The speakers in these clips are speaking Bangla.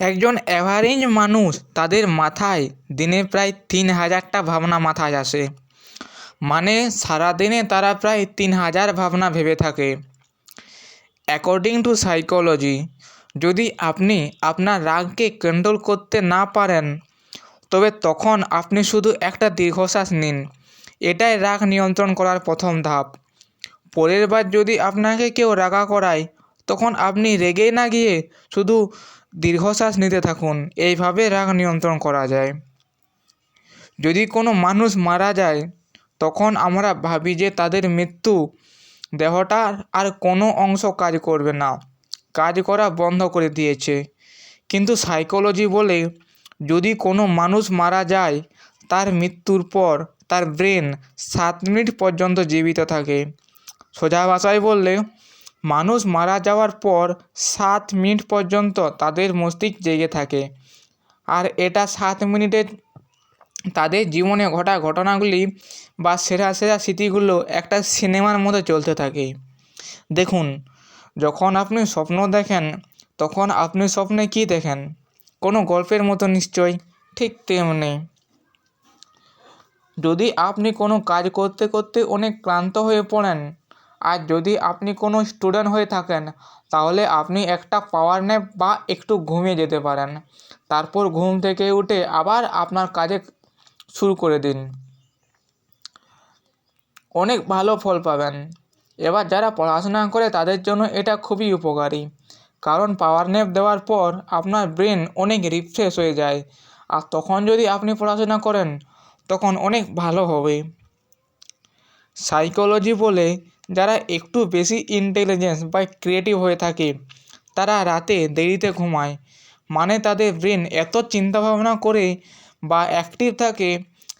একজন অ্যাভারেজ মানুষ তাদের মাথায় দিনে প্রায় 3000টা ভাবনা মাথায় আসে। মানে সারাদিনে তারা প্রায় 3000 ভাবনা ভেবে থাকে। অ্যাকর্ডিং টু সাইকোলজি, যদি আপনি আপনার রাগকে কন্ট্রোল করতে না পারেন, তবে তখন আপনি শুধু একটা দীর্ঘশ্বাস নিন। এটাই রাগ নিয়ন্ত্রণ করার প্রথম ধাপ। পরের বার যদি আপনাকে কেউ রাগা করায়, তখন আপনি রেগে না গিয়ে শুধু দীর্ঘশ্বাস নিতে থাকুন। এইভাবে রাগ নিয়ন্ত্রণ করা যায়। যদি কোনো মানুষ মারা যায়, তখন আমরা ভাবি যে তাদের মৃত্যু, দেহটার আর কোনো অংশ কাজ করবে না, কাজ করা বন্ধ করে দিয়েছে। কিন্তু সাইকোলজি বলে, যদি কোনো মানুষ মারা যায়, তার মৃত্যুর পর তার ব্রেন 7 মিনিট পর্যন্ত জীবিত থাকে। সোজা ভাষায় বললে, মানুষ মারা যাওয়ার পর 7 মিনিট পর্যন্ত তাদের মস্তিষ্ক জেগে থাকে। আর এটা 7 মিনিটে তাদের জীবনে ঘটা ঘটনাগুলি বা সেরা সেরা স্মৃতিগুলো একটা সিনেমার মতো চলতে থাকে। দেখুন, যখন আপনি স্বপ্ন দেখেন, তখন আপনি স্বপ্নে কী দেখেন? কোনো গল্পের মতো নিশ্চয়ই। ঠিক তেমনি, যদি আপনি কোনো কাজ করতে করতে অনেক ক্লান্ত হয়ে পড়েন, আর যদি আপনি কোনো স্টুডেন্ট হয়ে থাকেন, তাহলে আপনি একটা পাওয়ার ন্যাপ বা একটু ঘুমিয়ে যেতে পারেন। তারপর ঘুম থেকে উঠে আবার আপনার কাজে শুরু করে দিন। অনেক ভালো ফল পাবেন। এবার যারা পড়াশোনা করে তাদের জন্য এটা খুবই উপকারী, কারণ পাওয়ার ন্যাপ দেওয়ার পর আপনার ব্রেন অনেক রিফ্রেশ হয়ে যায়। আর তখন যদি আপনি পড়াশোনা করেন, তখন অনেক ভালো হবে। সাইকোলজি বলে, যারা একটু বেশি ইন্টেলিজেন্স বা ক্রিয়েটিভ হয়ে থাকে, তারা রাতে দেরিতে ঘুমায়। মানে তাদের ব্রেন এত চিন্তাভাবনা করে বা অ্যাক্টিভ থাকে,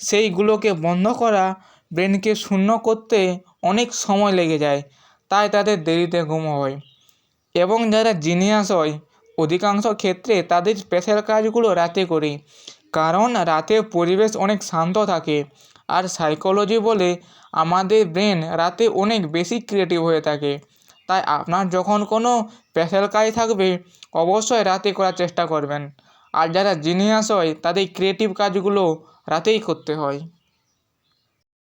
সেইগুলোকে বন্ধ করা, ব্রেনকে শূন্য করতে অনেক সময় লেগে যায়। তাই তাদের দেরিতে ঘুম হয়। এবং যারা জিনিয়াস হয়, অধিকাংশ ক্ষেত্রে তাদের স্পেশাল কাজগুলো রাতে করি, কারণ রাতে পরিবেশ অনেক শান্ত থাকে। আর সাইকোলজি বলে, আমাদের ব্রেন রাতে অনেক বেশি ক্রিয়েটিভ হয়ে থাকে। তাই আপনার যখন কোনো স্পেশাল কাজ থাকবে, অবশ্যই রাতে করার চেষ্টা করবেন। আর যারা জিনিয়াস হয়, তাদের ক্রিয়েটিভ কাজগুলো রাতেই করতে হয়।